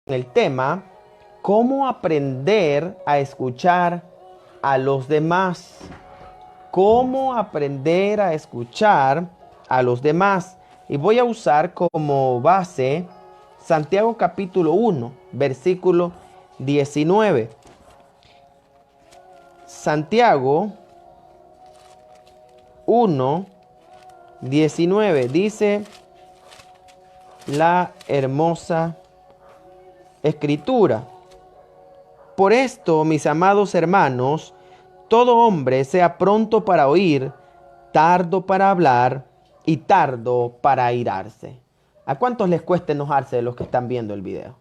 el tema, ¿cómo aprender a escuchar a los demás? ¿Cómo aprender a escuchar a los demás? Y voy a usar como base Santiago capítulo 1, versículo 19. Santiago 1, 19 dice la hermosa escritura. Por esto, mis amados hermanos, todo hombre sea pronto para oír, tardo para hablar y tardo para airarse. ¿A cuántos les cuesta enojarse de los que están viendo el video?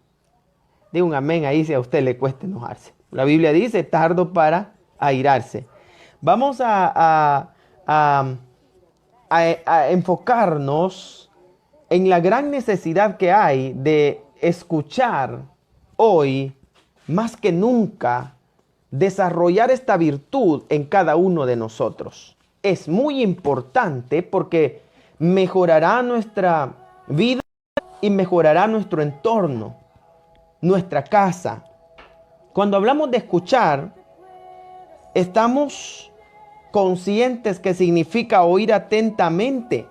Diga un amén ahí si a usted le cuesta enojarse. La Biblia dice tardo para airarse. Vamos a enfocarnos en la gran necesidad que hay de escuchar hoy, más que nunca, desarrollar esta virtud en cada uno de nosotros. Es muy importante porque mejorará nuestra vida y mejorará nuestro entorno, nuestra casa. Cuando hablamos de escuchar, estamos conscientes que significa oír atentamente.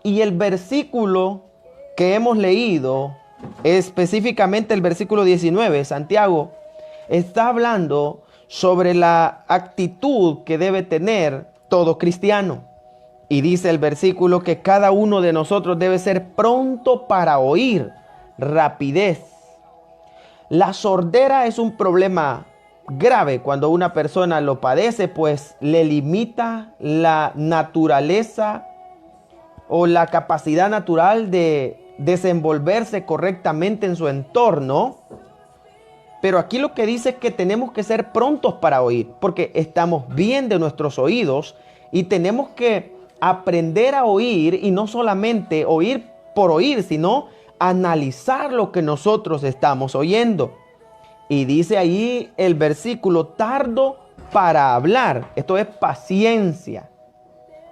Y el versículo que hemos leído, específicamente el versículo 19, Santiago, está hablando sobre la actitud que debe tener todo cristiano. Y dice el versículo que cada uno de nosotros debe ser pronto para oír, rapidez. La sordera es un problema grave cuando una persona lo padece, pues le limita la naturaleza o la capacidad natural de desenvolverse correctamente en su entorno. Pero aquí lo que dice es que tenemos que ser prontos para oír, porque estamos bien de nuestros oídos y tenemos que aprender a oír, y no solamente oír por oír, sino analizar lo que nosotros estamos oyendo. Y dice ahí el versículo, tardo para hablar. Esto es paciencia,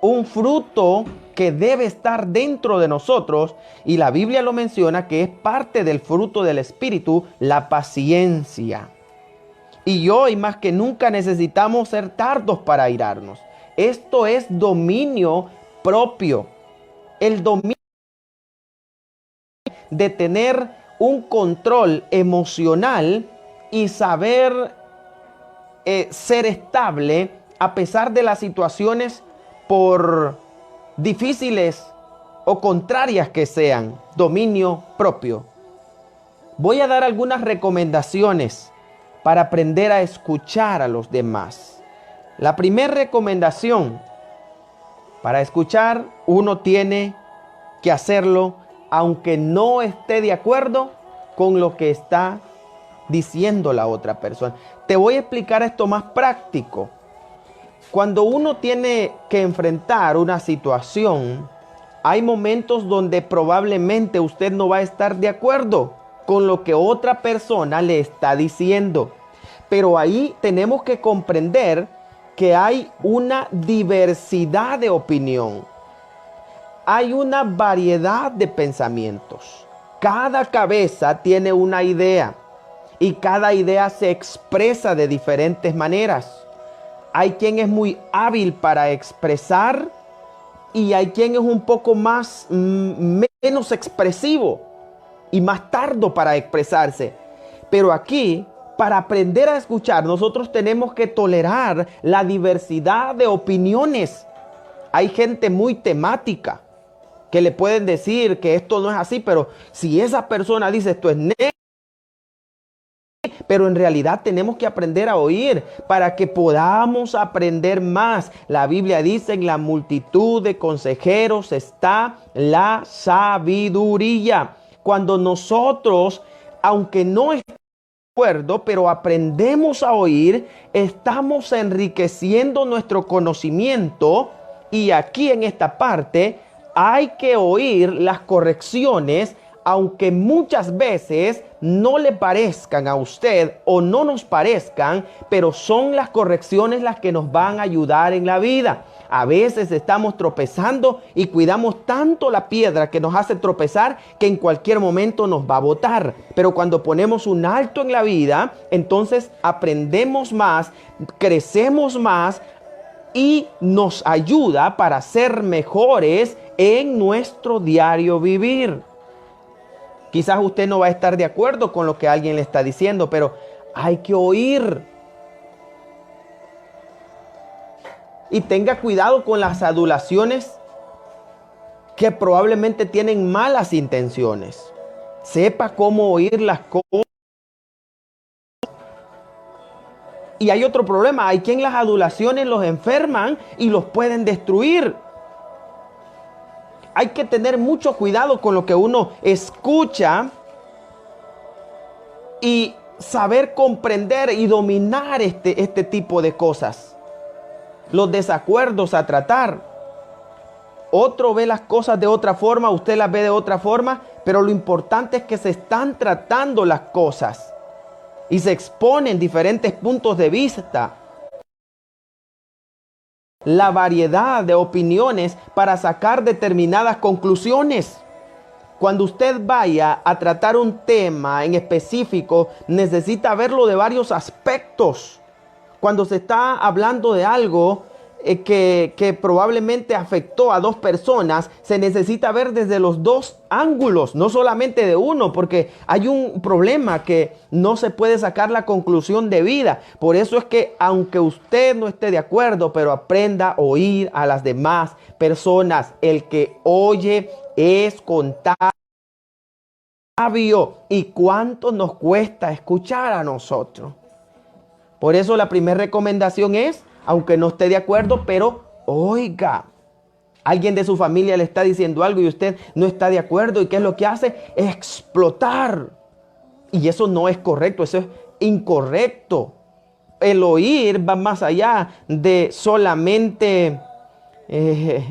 un fruto que debe estar dentro de nosotros, y la Biblia lo menciona que es parte del fruto del Espíritu, la paciencia. Y hoy más que nunca necesitamos ser tardos para airarnos. Esto es dominio propio, el dominio de tener un control emocional y saber ser estable a pesar de las situaciones, por difíciles o contrarias que sean. Dominio propio. Voy a dar algunas recomendaciones para aprender a escuchar a los demás. La primera recomendación: para escuchar, uno tiene que hacerlo aunque no esté de acuerdo con lo que está diciendo la otra persona. Te voy a explicar esto más práctico. Cuando uno tiene que enfrentar una situación, hay momentos donde probablemente usted no va a estar de acuerdo con lo que otra persona le está diciendo. Pero ahí tenemos que comprender que hay una diversidad de opinión. Hay una variedad de pensamientos. Cada cabeza tiene una idea y cada idea se expresa de diferentes maneras. Hay quien es muy hábil para expresar y hay quien es un poco más menos expresivo y más tardo para expresarse. Pero aquí, para aprender a escuchar, nosotros tenemos que tolerar la diversidad de opiniones. Hay gente muy temática que le pueden decir que esto no es así, pero si esa persona dice esto es negro, pero en realidad tenemos que aprender a oír para que podamos aprender más. La Biblia dice: en la multitud de consejeros está la sabiduría. Cuando nosotros, aunque no estemos de acuerdo, pero aprendemos a oír, estamos enriqueciendo nuestro conocimiento. Y aquí en esta parte hay que oír las correcciones, aunque muchas veces no le parezcan a usted o no nos parezcan, pero son las correcciones las que nos van a ayudar en la vida. A veces estamos tropezando y cuidamos tanto la piedra que nos hace tropezar que en cualquier momento nos va a botar. Pero cuando ponemos un alto en la vida, entonces aprendemos más, crecemos más y nos ayuda para ser mejores en nuestro diario vivir. Quizás usted no va a estar de acuerdo con lo que alguien le está diciendo, pero hay que oír. Y tenga cuidado con las adulaciones que probablemente tienen malas intenciones. Sepa cómo oír las cosas. Y hay otro problema, hay quien las adulaciones los enferman y los pueden destruir. Hay que tener mucho cuidado con lo que uno escucha y saber comprender y dominar este tipo de cosas. Los desacuerdos a tratar. Otro ve las cosas de otra forma, usted las ve de otra forma, pero lo importante es que se están tratando las cosas y se exponen diferentes puntos de vista. La variedad de opiniones para sacar determinadas conclusiones. Cuando usted vaya a tratar un tema en específico, necesita verlo de varios aspectos. Cuando se está hablando de algo que probablemente afectó a dos personas, se necesita ver desde los dos ángulos, no solamente de uno, porque hay un problema que no se puede sacar la conclusión debida. Por eso es que aunque usted no esté de acuerdo, pero aprenda a oír a las demás personas. El que oye es contagio. ¿Y cuánto nos cuesta escuchar a nosotros? Por eso la primera recomendación es, aunque no esté de acuerdo, pero oiga. Alguien de su familia le está diciendo algo y usted no está de acuerdo. ¿Y qué es lo que hace? Explotar. Y eso no es correcto, eso es incorrecto. El oír va más allá de solamente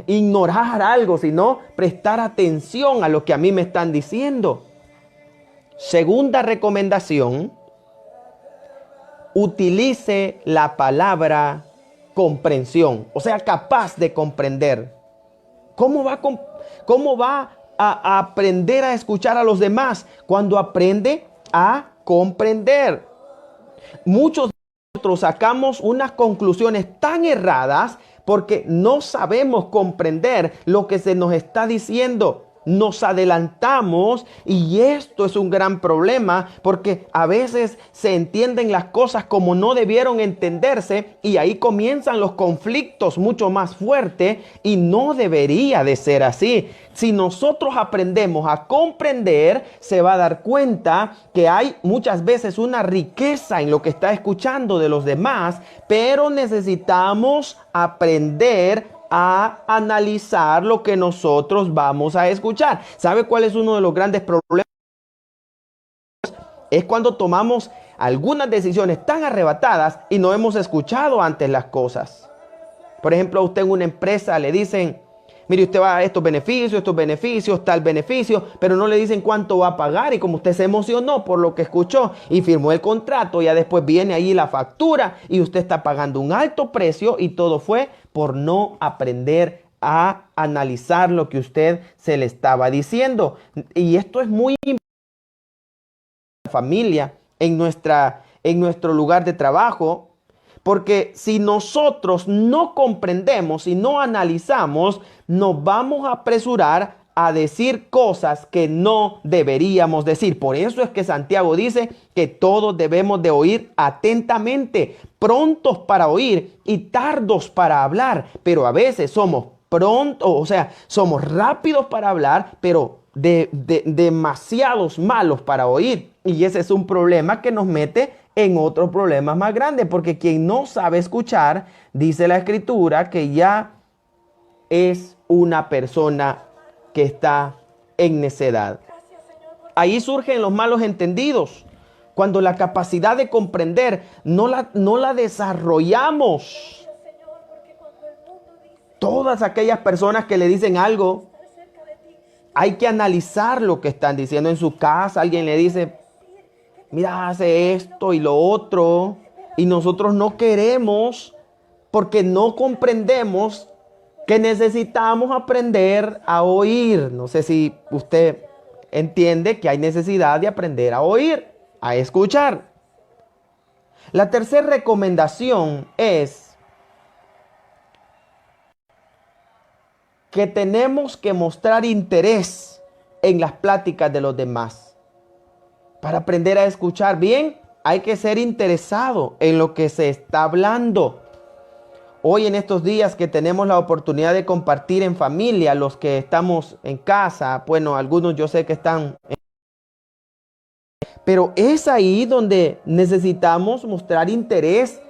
ignorar algo, sino prestar atención a lo que a mí me están diciendo. Segunda recomendación, utilice la palabra comprensión, o sea, capaz de comprender. ¿Cómo va a aprender a escuchar a los demás? Cuando aprende a comprender. Muchos de nosotros sacamos unas conclusiones tan erradas porque no sabemos comprender lo que se nos está diciendo. Nos adelantamos y esto es un gran problema porque a veces se entienden las cosas como no debieron entenderse y ahí comienzan los conflictos mucho más fuertes y no debería de ser así. Si nosotros aprendemos a comprender, se va a dar cuenta que hay muchas veces una riqueza en lo que está escuchando de los demás, pero necesitamos aprender a analizar lo que nosotros vamos a escuchar. ¿Sabe cuál es uno de los grandes problemas? Es cuando tomamos algunas decisiones tan arrebatadas y no hemos escuchado antes las cosas. Por ejemplo, a usted en una empresa le dicen, mire, usted va a estos beneficios, tal beneficio, pero no le dicen cuánto va a pagar y como usted se emocionó por lo que escuchó y firmó el contrato, ya después viene ahí la factura y usted está pagando un alto precio y todo fue por no aprender a analizar lo que usted se le estaba diciendo. Y esto es muy importante en la familia, en nuestro lugar de trabajo. Porque si nosotros no comprendemos y no analizamos, nos vamos a apresurar a decir cosas que no deberíamos decir. Por eso es que Santiago dice que todos debemos de oír atentamente, prontos para oír y tardos para hablar. Pero a veces somos prontos, o sea, somos rápidos para hablar, pero demasiados malos para oír. Y ese es un problema que nos mete en otros problemas más grandes, porque quien no sabe escuchar, dice la Escritura, que ya es una persona que está en necedad. Ahí surgen los malos entendidos, cuando la capacidad de comprender no la desarrollamos. Todas aquellas personas que le dicen algo, hay que analizar lo que están diciendo. En su casa alguien le dice, mira, hace esto y lo otro, y nosotros no queremos porque no comprendemos que necesitamos aprender a oír. No sé si usted entiende que hay necesidad de aprender a oír, a escuchar. La tercera recomendación es que tenemos que mostrar interés en las pláticas de los demás. Para aprender a escuchar bien, hay que ser interesado en lo que se está hablando. Hoy en estos días que tenemos la oportunidad de compartir en familia, los que estamos en casa, bueno, algunos yo sé que están, pero es ahí donde necesitamos mostrar interés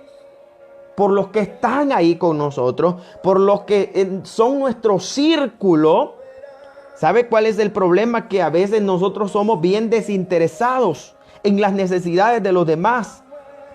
por los que están ahí con nosotros, por los que son nuestro círculo. ¿Sabe cuál es el problema? Que a veces nosotros somos bien desinteresados en las necesidades de los demás.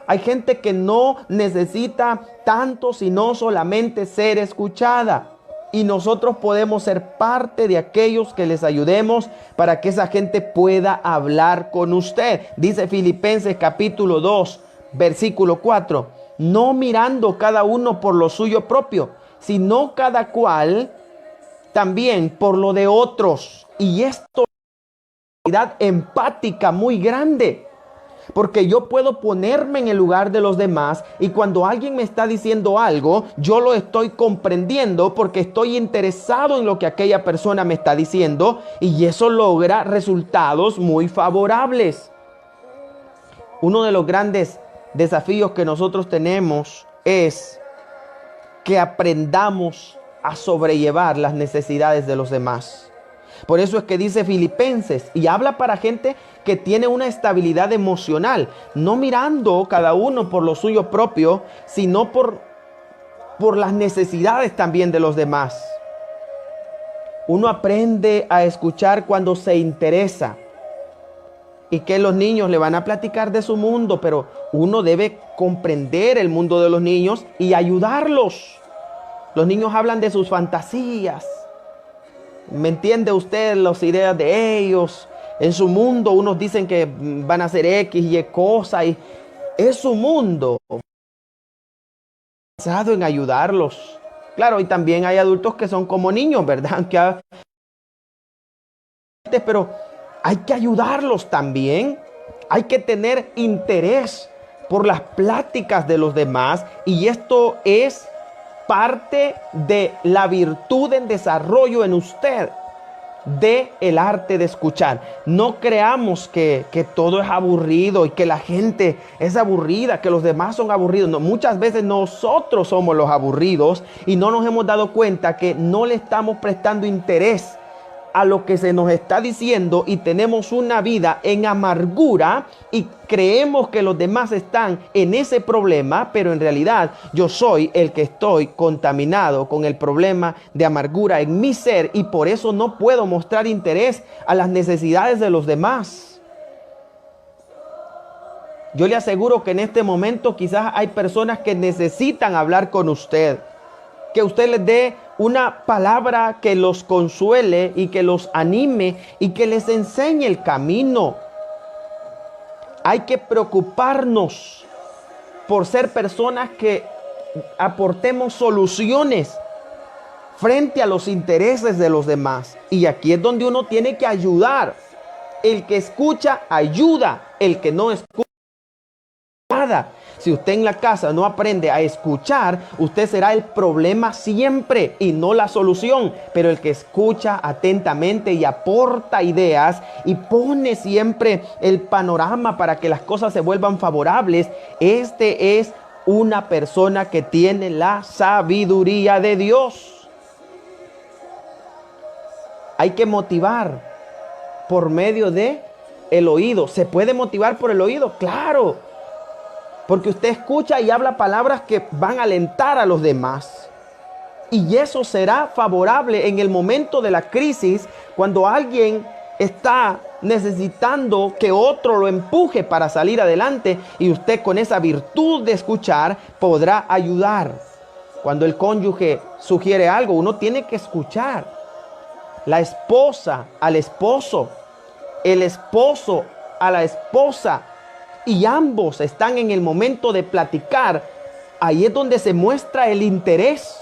Hay gente que no necesita tanto, sino solamente ser escuchada. Y nosotros podemos ser parte de aquellos que les ayudemos para que esa gente pueda hablar con usted. Dice Filipenses capítulo 2, versículo 4. No mirando cada uno por lo suyo propio, sino cada cual también por lo de otros. Y esto es una realidad empática muy grande. Porque yo puedo ponerme en el lugar de los demás y cuando alguien me está diciendo algo, yo lo estoy comprendiendo porque estoy interesado en lo que aquella persona me está diciendo y eso logra resultados muy favorables. Uno de los grandes desafíos que nosotros tenemos es que aprendamos a sobrellevar las necesidades de los demás. Por eso es que dice Filipenses y habla para gente que tiene una estabilidad emocional, no mirando cada uno por lo suyo propio, sino por las necesidades también de los demás. Uno aprende a escuchar cuando se interesa y que los niños le van a platicar de su mundo, pero uno debe comprender el mundo de los niños y ayudarlos. Los niños hablan de sus fantasías. ¿Me entiende usted las ideas de ellos? En su mundo unos dicen que van a hacer X y cosas y es su mundo. Pensado en ayudarlos. Claro, y también hay adultos que son como niños, ¿verdad? Pero hay que ayudarlos también. Hay que tener interés por las pláticas de los demás y esto es parte de la virtud en desarrollo en usted, de el arte de escuchar. No creamos que todo es aburrido y que la gente es aburrida, que los demás son aburridos. No, muchas veces nosotros somos los aburridos y no nos hemos dado cuenta que no le estamos prestando interés a lo que se nos está diciendo y tenemos una vida en amargura y creemos que los demás están en ese problema, pero en realidad yo soy el que estoy contaminado con el problema de amargura en mi ser y por eso no puedo mostrar interés a las necesidades de los demás. Yo le aseguro que en este momento quizás hay personas que necesitan hablar con usted, que usted les dé una palabra que los consuele y que los anime y que les enseñe el camino. Hay que preocuparnos por ser personas que aportemos soluciones frente a los intereses de los demás. Y aquí es donde uno tiene que ayudar. El que escucha, ayuda. El que no escucha, nada. Si usted en la casa no aprende a escuchar, usted será el problema siempre y no la solución. Pero el que escucha atentamente y aporta ideas y pone siempre el panorama para que las cosas se vuelvan favorables, este es una persona que tiene la sabiduría de Dios. Hay que motivar por medio de el oído. ¿Se puede motivar por el oído? ¡Claro! Porque usted escucha y habla palabras que van a alentar a los demás. Y eso será favorable en el momento de la crisis, cuando alguien está necesitando que otro lo empuje para salir adelante. Y usted con esa virtud de escuchar podrá ayudar. Cuando el cónyuge sugiere algo, uno tiene que escuchar. La esposa al esposo, el esposo a la esposa. Y ambos están en el momento de platicar. Ahí es donde se muestra el interés.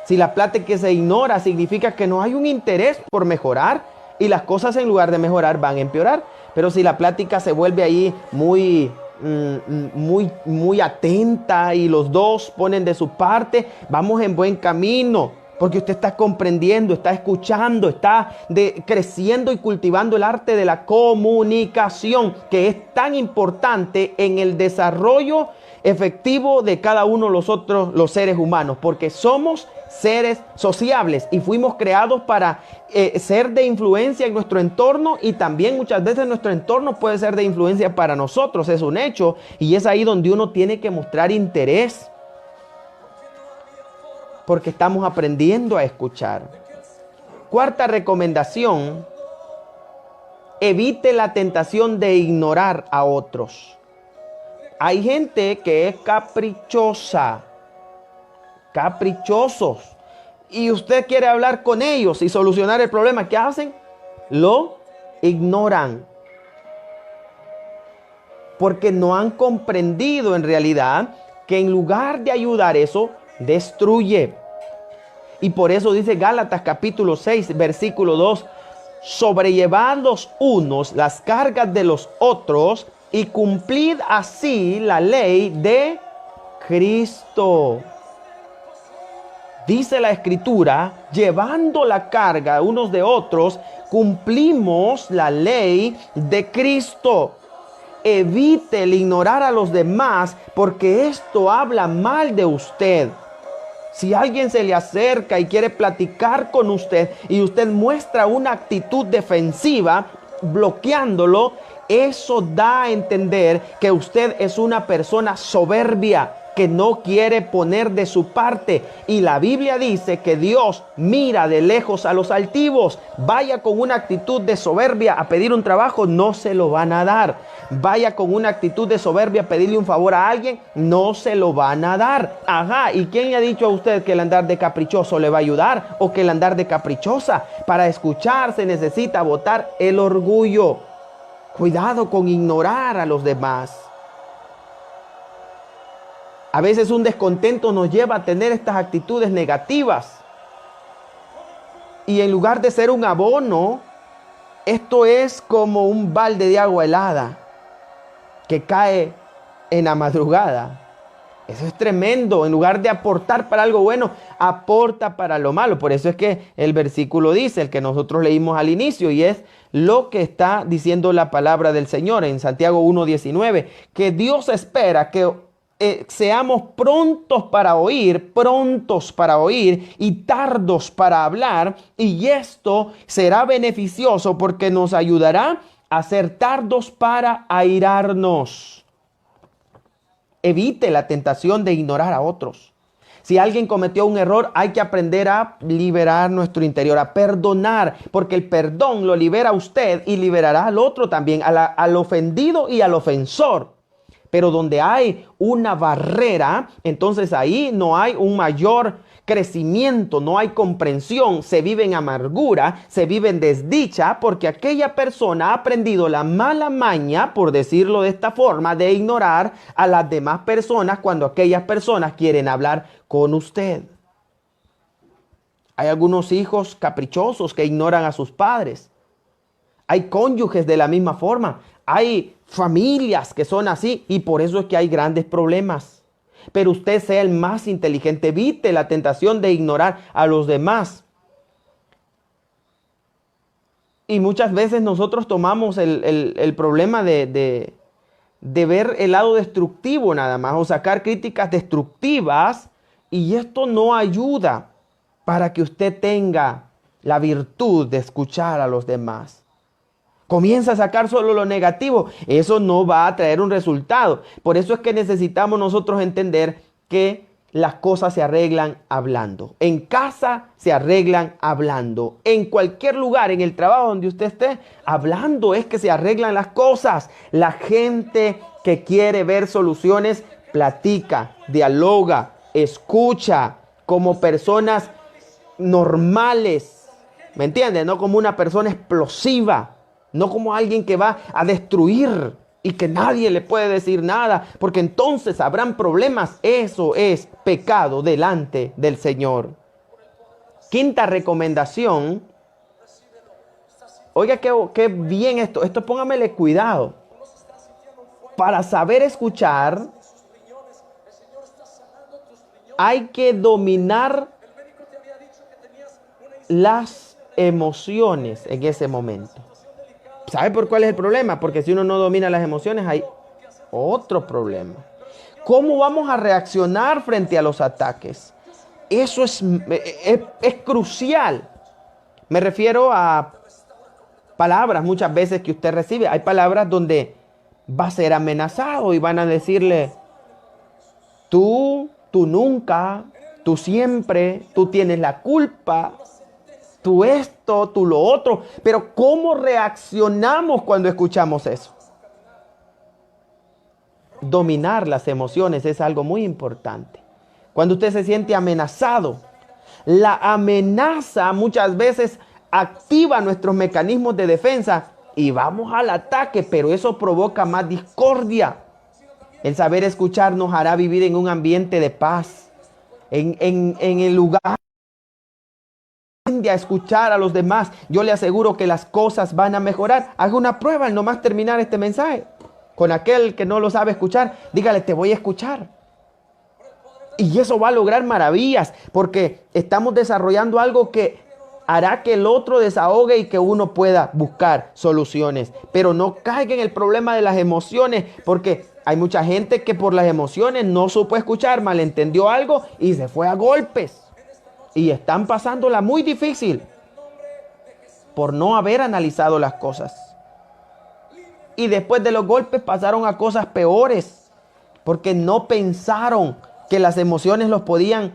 Si la plática se ignora, significa que no hay un interés por mejorar y las cosas en lugar de mejorar van a empeorar. Pero si la plática se vuelve ahí muy atenta y los dos ponen de su parte, vamos en buen camino, porque usted está comprendiendo, está escuchando, está creciendo y cultivando el arte de la comunicación, que es tan importante en el desarrollo efectivo de cada uno de los seres humanos, porque somos seres sociables y fuimos creados para ser de influencia en nuestro entorno, y también muchas veces nuestro entorno puede ser de influencia para nosotros, es un hecho, y es ahí donde uno tiene que mostrar interés, porque estamos aprendiendo a escuchar. Cuarta recomendación: evite la tentación de ignorar a otros. Hay gente que es caprichosos, y usted quiere hablar con ellos y solucionar el problema. ¿Qué hacen? Lo ignoran, porque no han comprendido en realidad que en lugar de ayudar, eso destruye. Y por eso dice Gálatas capítulo 6 versículo 2: sobrellevad los unos las cargas de los otros y cumplid así la ley de Cristo. Dice la Escritura, llevando la carga unos de otros, cumplimos la ley de Cristo. Evite el ignorar a los demás, porque esto habla mal de usted. Si alguien se le acerca y quiere platicar con usted y usted muestra una actitud defensiva, bloqueándolo, eso da a entender que usted es una persona soberbia, que no quiere poner de su parte. Y la Biblia dice que Dios mira de lejos a los altivos. Vaya con una actitud de soberbia a pedir un trabajo, no se lo van a dar. Vaya con una actitud de soberbia a pedirle un favor a alguien, no se lo van a dar. Ajá, ¿y quién le ha dicho a usted que el andar de caprichoso le va a ayudar? O que el andar de caprichosa, para escuchar se necesita botar el orgullo. Cuidado con ignorar a los demás. A veces un descontento nos lleva a tener estas actitudes negativas. Y en lugar de ser un abono, esto es como un balde de agua helada que cae en la madrugada. Eso es tremendo. En lugar de aportar para algo bueno, aporta para lo malo. Por eso es que el versículo dice, el que nosotros leímos al inicio, y es lo que está diciendo la palabra del Señor en Santiago 1:19, que Dios espera que seamos prontos para oír y tardos para hablar, y esto será beneficioso porque nos ayudará a ser tardos para airarnos. Evite la tentación de ignorar a otros. Si alguien cometió un error, hay que aprender a liberar nuestro interior, a perdonar, porque el perdón lo libera a usted y liberará al otro también, al ofendido y al ofensor. Pero donde hay una barrera, entonces ahí no hay un mayor crecimiento, no hay comprensión, se vive en amargura, se vive en desdicha, porque aquella persona ha aprendido la mala maña, por decirlo de esta forma, de ignorar a las demás personas cuando aquellas personas quieren hablar con usted. Hay algunos hijos caprichosos que ignoran a sus padres. Hay cónyuges de la misma forma. Hay familias que son así, y por eso es que hay grandes problemas. Pero usted sea el más inteligente, evite la tentación de ignorar a los demás. Y muchas veces nosotros tomamos el problema de ver el lado destructivo nada más, o sacar críticas destructivas, y esto no ayuda para que usted tenga la virtud de escuchar a los demás. Comienza a sacar solo lo negativo. Eso no va a traer un resultado. Por eso es que necesitamos nosotros entender que las cosas se arreglan hablando. En casa se arreglan hablando. En cualquier lugar, en el trabajo donde usted esté, hablando es que se arreglan las cosas. La gente que quiere ver soluciones, platica, dialoga, escucha como personas normales. ¿Me entiende? No como una persona explosiva. No como alguien que va a destruir y que nadie le puede decir nada, porque entonces habrán problemas. Eso es pecado delante del Señor. Quinta recomendación. Oiga, qué bien esto. Esto póngamele cuidado. Para saber escuchar, hay que dominar las emociones en ese momento. ¿Sabe por cuál es el problema? Porque si uno no domina las emociones, hay otro problema. ¿Cómo vamos a reaccionar frente a los ataques? Eso es crucial. Me refiero a palabras muchas veces que usted recibe. Hay palabras donde va a ser amenazado y van a decirle, tú nunca, tú siempre, tú tienes la culpa, tú esto, tú lo otro. Pero ¿cómo reaccionamos cuando escuchamos eso? Dominar las emociones es algo muy importante. Cuando usted se siente amenazado, la amenaza muchas veces activa nuestros mecanismos de defensa y vamos al ataque, pero eso provoca más discordia. El saber escuchar nos hará vivir en un ambiente de paz, en el lugar de escuchar a los demás. Yo le aseguro que las cosas van a mejorar. Haga una prueba al nomás terminar este mensaje. Con aquel que no lo sabe escuchar, dígale, te voy a escuchar. Y eso va a lograr maravillas, porque estamos desarrollando algo que hará que el otro desahogue y que uno pueda buscar soluciones. Pero no caiga en el problema de las emociones, porque hay mucha gente que por las emociones no supo escuchar, malentendió algo y se fue a golpes. Y están pasándola muy difícil por no haber analizado las cosas. Y después de los golpes pasaron a cosas peores, porque no pensaron que las emociones los podían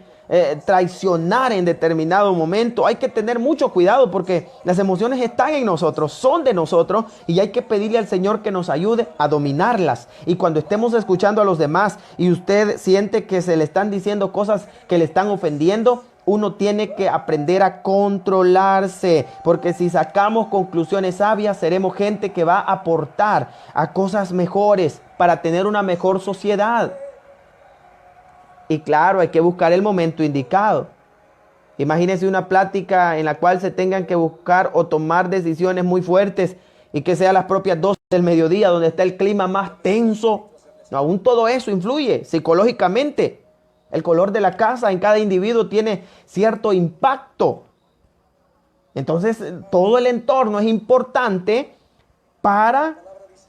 traicionar en determinado momento. Hay que tener mucho cuidado porque las emociones están en nosotros, son de nosotros, y hay que pedirle al Señor que nos ayude a dominarlas. Y cuando estemos escuchando a los demás y usted siente que se le están diciendo cosas que le están ofendiendo, uno tiene que aprender a controlarse, porque si sacamos conclusiones sabias, seremos gente que va a aportar a cosas mejores para tener una mejor sociedad. Y claro, hay que buscar el momento indicado. Imagínense una plática en la cual se tengan que buscar o tomar decisiones muy fuertes y que sea las propias 12 del mediodía, donde está el clima más tenso. Aún todo eso influye psicológicamente. El color de la casa en cada individuo tiene cierto impacto. Entonces, todo el entorno es importante para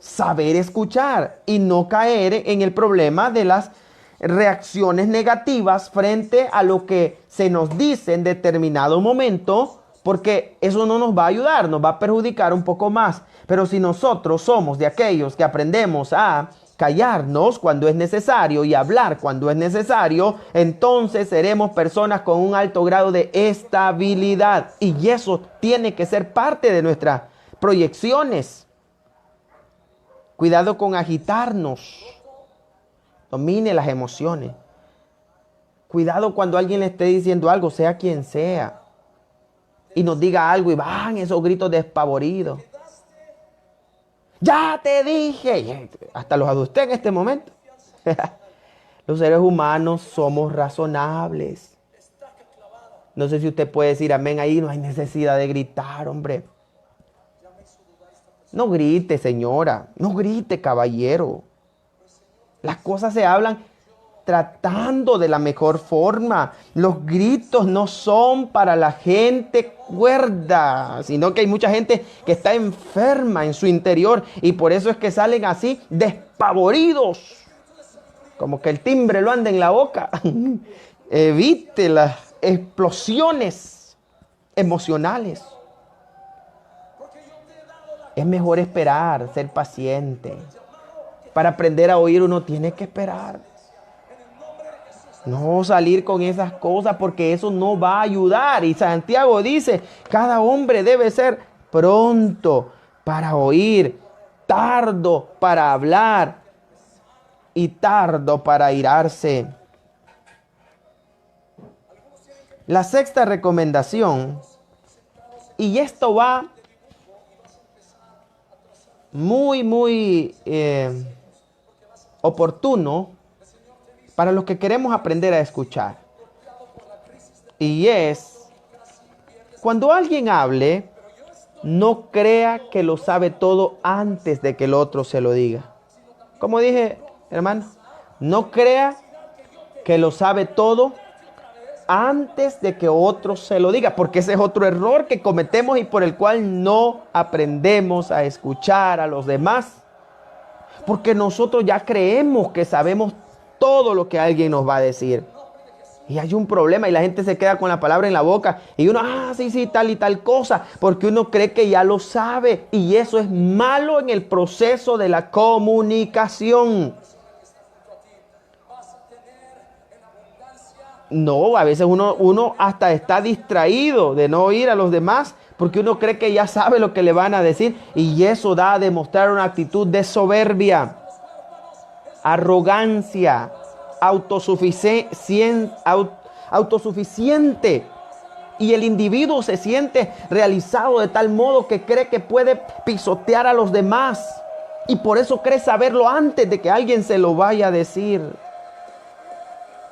saber escuchar y no caer en el problema de las reacciones negativas frente a lo que se nos dice en determinado momento, porque eso no nos va a ayudar, nos va a perjudicar un poco más. Pero si nosotros somos de aquellos que aprendemos a callarnos cuando es necesario y hablar cuando es necesario, entonces seremos personas con un alto grado de estabilidad. Y eso tiene que ser parte de nuestras proyecciones. Cuidado con agitarnos. Domine las emociones. Cuidado cuando alguien le esté diciendo algo, sea quien sea, y nos diga algo y van esos gritos despavoridos. Ya te dije. Hasta los adultos en este momento. Los seres humanos somos razonables. No sé si usted puede decir amén ahí. No hay necesidad de gritar, hombre. No grite, señora. No grite, caballero. Las cosas se hablan tratando de la mejor forma. Los gritos no son para la gente cuerda, sino que hay mucha gente que está enferma en su interior y por eso es que salen así despavoridos, como que el timbre lo anda en la boca. Evite las explosiones emocionales. Es mejor esperar, ser paciente. Para aprender a oír uno tiene que esperar. No salir con esas cosas porque eso no va a ayudar. Y Santiago dice, cada hombre debe ser pronto para oír, tardo para hablar y tardo para airarse. La sexta recomendación, y esto va muy oportuno para los que queremos aprender a escuchar. Y es Cuando alguien hable, no crea que lo sabe todo antes de que el otro se lo diga. Como dije, hermano, no crea que lo sabe todo antes de que otro se lo diga, porque ese es otro error que cometemos y por el cual no aprendemos a escuchar a los demás. Porque nosotros ya creemos que sabemos todo lo que alguien nos va a decir. Y hay un problema y la gente se queda con la palabra en la boca y uno, sí, tal y tal cosa, porque uno cree que ya lo sabe y eso es malo en el proceso de la comunicación. No, a veces uno hasta está distraído de no oír a los demás porque uno cree que ya sabe lo que le van a decir y eso da a demostrar una actitud de soberbia, arrogancia, autosuficiente. Y el individuo se siente realizado de tal modo que cree que puede pisotear a los demás y por eso cree saberlo antes de que alguien se lo vaya a decir.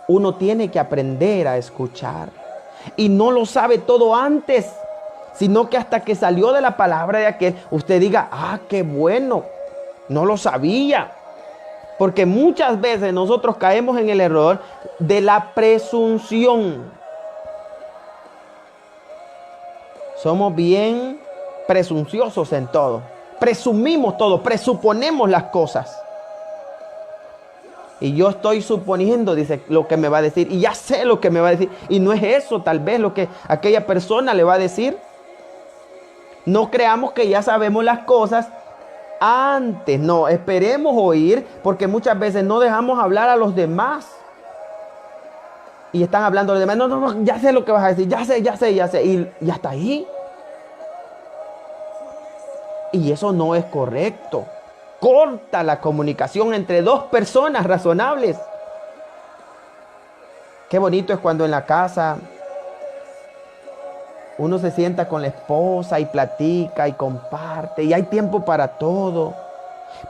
Uno tiene que aprender a escuchar. Y no lo sabe todo antes, sino que hasta que salió de la palabra de aquel, usted diga, qué bueno, no lo sabía. Porque muchas veces nosotros caemos en el error de la presunción. Somos bien presunciosos en todo. Presumimos todo, presuponemos las cosas. Y yo estoy suponiendo, dice, lo que me va a decir. Y ya sé lo que me va a decir. Y no es eso tal vez lo que aquella persona le va a decir. No creamos que ya sabemos las cosas antes. No, esperemos oír porque muchas veces no dejamos hablar a los demás. Y están hablando los demás. No, ya sé lo que vas a decir. Ya sé. Y hasta ahí. Y eso no es correcto. Corta la comunicación entre dos personas razonables. Qué bonito es cuando en la casa uno se sienta con la esposa y platica y comparte y hay tiempo para todo.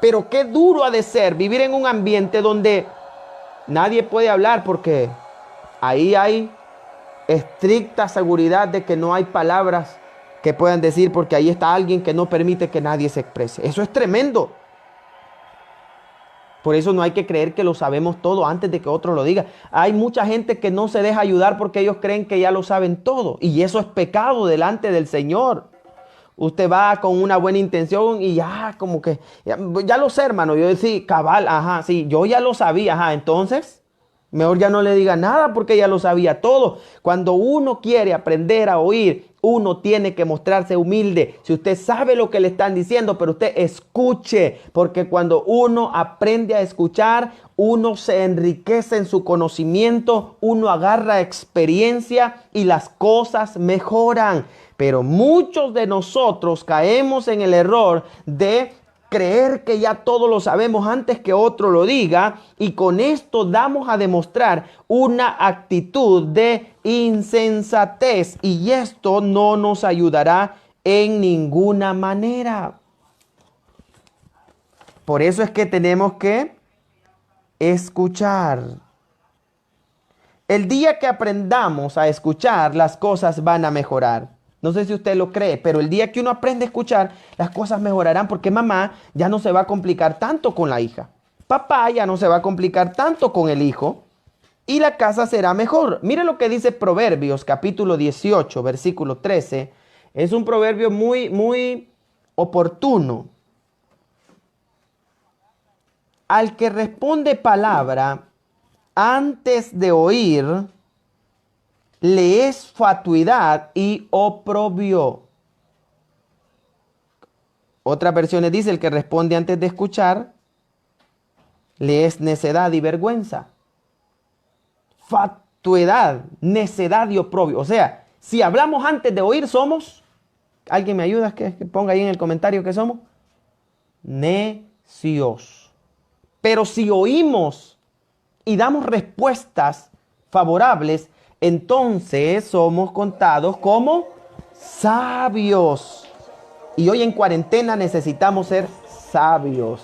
Pero qué duro ha de ser vivir en un ambiente donde nadie puede hablar porque ahí hay estricta seguridad de que no hay palabras que puedan decir porque ahí está alguien que no permite que nadie se exprese. Eso es tremendo. Por eso no hay que creer que lo sabemos todo antes de que otro lo diga. Hay mucha gente que no se deja ayudar porque ellos creen que ya lo saben todo. Y eso es pecado delante del Señor. Usted va con una buena intención y como que, ya lo sé, hermano. Yo decía, cabal, sí, yo ya lo sabía, entonces, mejor ya no le diga nada porque ya lo sabía todo. Cuando uno quiere aprender a oír, uno tiene que mostrarse humilde. Si usted sabe lo que le están diciendo, pero usted escuche, porque cuando uno aprende a escuchar, uno se enriquece en su conocimiento, uno agarra experiencia y las cosas mejoran. Pero muchos de nosotros caemos en el error de creer que ya todo lo sabemos antes que otro lo diga y con esto damos a demostrar una actitud de insensatez y esto no nos ayudará en ninguna manera. Por eso es que tenemos que escuchar. El día que aprendamos a escuchar, las cosas van a mejorar. No sé si usted lo cree, pero el día que uno aprende a escuchar, las cosas mejorarán porque mamá ya no se va a complicar tanto con la hija. Papá ya no se va a complicar tanto con el hijo y la casa será mejor. Mire lo que dice Proverbios capítulo 18, versículo 13. Es un proverbio muy oportuno. Al que responde palabra antes de oír, le es fatuidad y oprobio. Otras versiones dice, el que responde antes de escuchar, le es necedad y vergüenza. Fatuidad, necedad y oprobio. O sea, si hablamos antes de oír, somos, ¿alguien me ayuda que ponga ahí en el comentario que somos? Necios. Pero si oímos y damos respuestas favorables, entonces somos contados como sabios. Y hoy en cuarentena necesitamos ser sabios.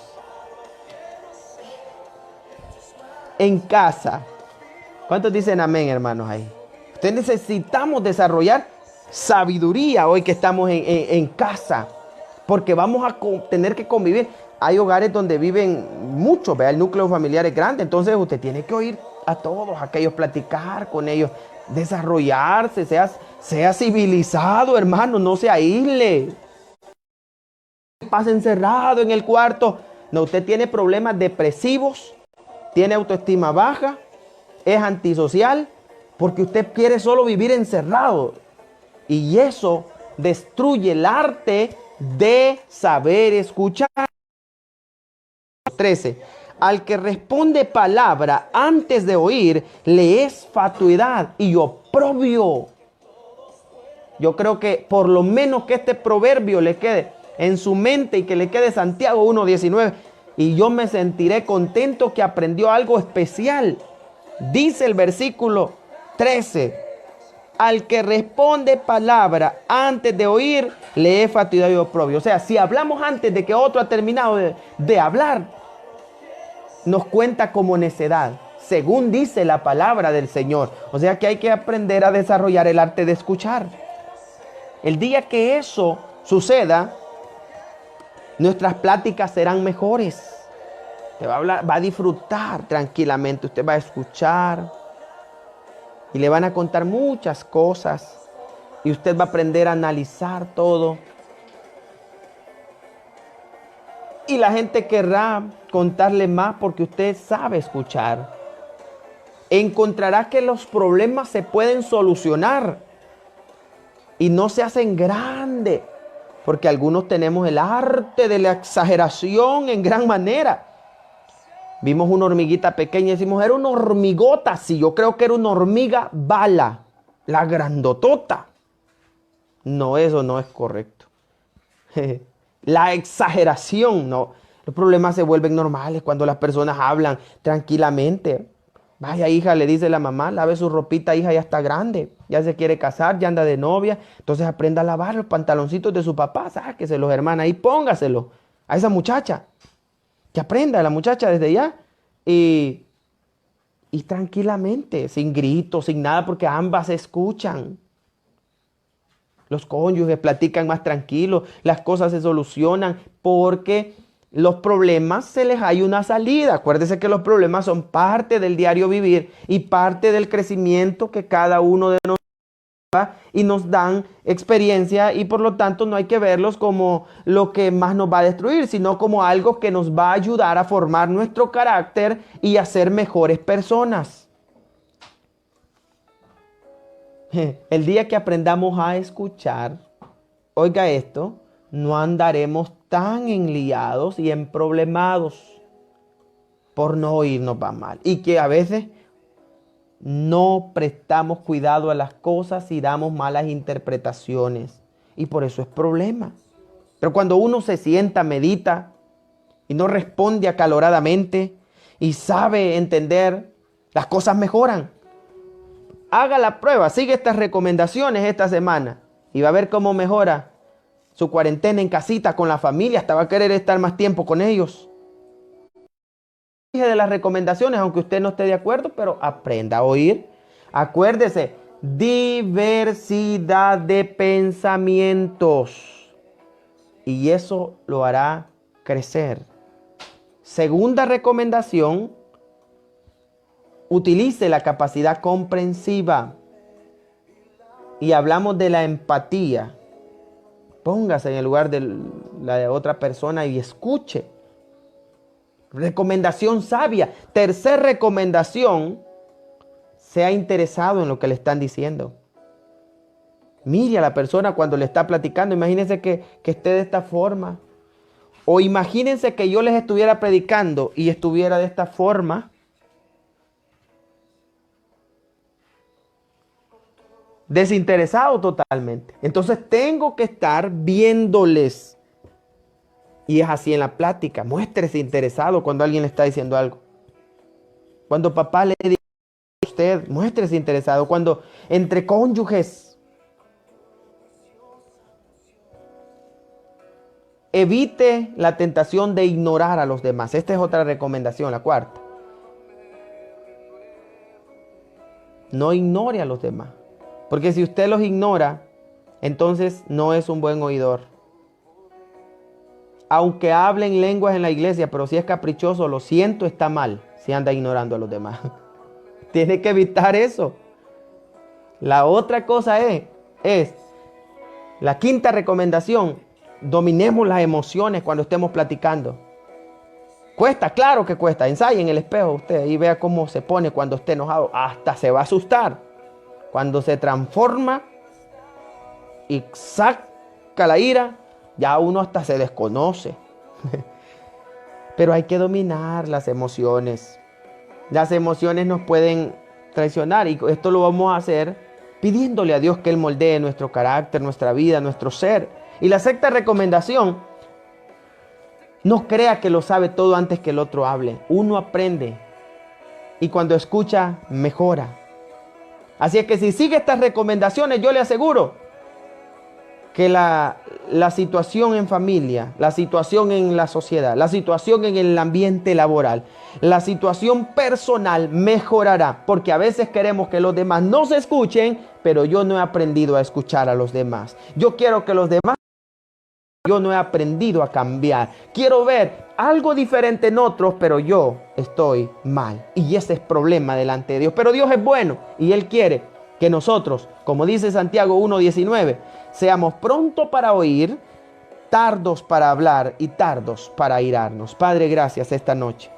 En casa. ¿Cuántos dicen amén, hermanos, ahí? Ustedes necesitamos desarrollar sabiduría hoy que estamos en casa, porque vamos a tener que convivir. Hay hogares donde viven muchos, vea, el núcleo familiar es grande, entonces usted tiene que oír a todos aquellos, platicar con ellos, desarrollarse, sea civilizado, hermano, no se aísle. Pasa encerrado en el cuarto. No, usted tiene problemas depresivos, tiene autoestima baja, es antisocial, porque usted quiere solo vivir encerrado. Y eso destruye el arte de saber escuchar. 13. Al que responde palabra antes de oír, le es fatuidad y oprobio. Yo creo que por lo menos que este proverbio le quede en su mente y que le quede Santiago 1:19. Y yo me sentiré contento que aprendió algo especial. Dice el versículo 13. Al que responde palabra antes de oír, le es fatuidad y oprobio. O sea, si hablamos antes de que otro ha terminado de hablar, nos cuenta como necedad, según dice la palabra del Señor. O sea que hay que aprender a desarrollar el arte de escuchar. El día que eso suceda, nuestras pláticas serán mejores. Usted va a hablar, va a disfrutar tranquilamente, usted va a escuchar y le van a contar muchas cosas y usted va a aprender a analizar todo. Y la gente querrá contarle más porque usted sabe escuchar. Encontrará que los problemas se pueden solucionar y no se hacen grandes, porque algunos tenemos el arte de la exageración en gran manera. Vimos una hormiguita pequeña y decimos, era una hormigota. Sí, yo creo que era una hormiga bala, la grandotota. No, eso no es correcto. La exageración, no. Los problemas se vuelven normales cuando las personas hablan tranquilamente. Vaya, hija, le dice la mamá, lave su ropita, hija, ya está grande, ya se quiere casar, ya anda de novia. Entonces aprenda a lavar los pantaloncitos de su papá, sáqueselos, hermana, y póngaselos a esa muchacha. Que aprenda la muchacha desde ya. Y tranquilamente, sin gritos, sin nada, porque ambas escuchan. Los cónyuges platican más tranquilos, las cosas se solucionan porque los problemas se les hay una salida. Acuérdese que los problemas son parte del diario vivir y parte del crecimiento que cada uno de nosotros da y nos dan experiencia, y por lo tanto no hay que verlos como lo que más nos va a destruir, sino como algo que nos va a ayudar a formar nuestro carácter y a ser mejores personas. El día que aprendamos a escuchar, oiga esto, no andaremos tan enliados y emproblemados. Por no oírnos va mal. Y que a veces no prestamos cuidado a las cosas y damos malas interpretaciones. Y por eso es problema. Pero cuando uno se sienta, medita y no responde acaloradamente y sabe entender, las cosas mejoran. Haga la prueba, sigue estas recomendaciones esta semana y va a ver cómo mejora su cuarentena en casita con la familia. Hasta va a querer estar más tiempo con ellos. De las recomendaciones, aunque usted no esté de acuerdo, pero aprenda a oír. Acuérdese, diversidad de pensamientos. Y eso lo hará crecer. Segunda recomendación, utilice la capacidad comprensiva. Y hablamos de la empatía. Póngase en el lugar de la otra persona y escuche. Recomendación sabia. Tercer recomendación, sea interesado en lo que le están diciendo. Mire a la persona cuando le está platicando. Imagínense que esté de esta forma. O imagínense que yo les estuviera predicando y estuviera de esta forma. Desinteresado totalmente. Entonces tengo que estar viéndoles. Y es así en la plática. Muéstrese interesado cuando alguien le está diciendo algo. Cuando papá le dice a usted, muéstrese interesado. Cuando entre cónyuges, evite la tentación de ignorar a los demás. Esta es otra recomendación, la cuarta. No ignore a los demás. Porque si usted los ignora, entonces no es un buen oidor. Aunque hablen lenguas en la iglesia, pero si es caprichoso, lo siento, está mal si anda ignorando a los demás. Tiene que evitar eso. La otra cosa es la quinta recomendación: dominemos las emociones cuando estemos platicando. Cuesta, claro que cuesta. Ensaye en el espejo usted y vea cómo se pone cuando esté enojado. Hasta se va a asustar. Cuando se transforma y saca la ira, ya uno hasta se desconoce. Pero hay que dominar las emociones. Las emociones nos pueden traicionar y esto lo vamos a hacer pidiéndole a Dios que Él moldee nuestro carácter, nuestra vida, nuestro ser. Y la sexta recomendación: no crea que lo sabe todo antes que el otro hable. Uno aprende y cuando escucha, mejora. Así es que si sigue estas recomendaciones, yo le aseguro que la situación en familia, la situación en la sociedad, la situación en el ambiente laboral, la situación personal mejorará. Porque a veces queremos que los demás nos escuchen, pero yo no he aprendido a escuchar a los demás. Yo quiero que los demás... Yo no he aprendido a cambiar. Quiero ver algo diferente en otros, pero yo estoy mal. Y ese es problema delante de Dios. Pero Dios es bueno y Él quiere que nosotros, como dice Santiago 1:19, seamos prontos para oír, tardos para hablar y tardos para airarnos. Padre, gracias esta noche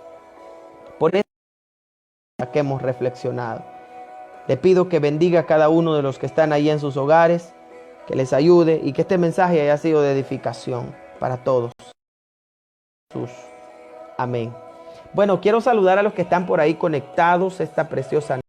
por esta que hemos reflexionado. Te pido que bendiga a cada uno de los que están ahí en sus hogares, que les ayude y que este mensaje haya sido de edificación para todos. Jesús. Amén. Bueno, quiero saludar a los que están por ahí conectados esta preciosa noche.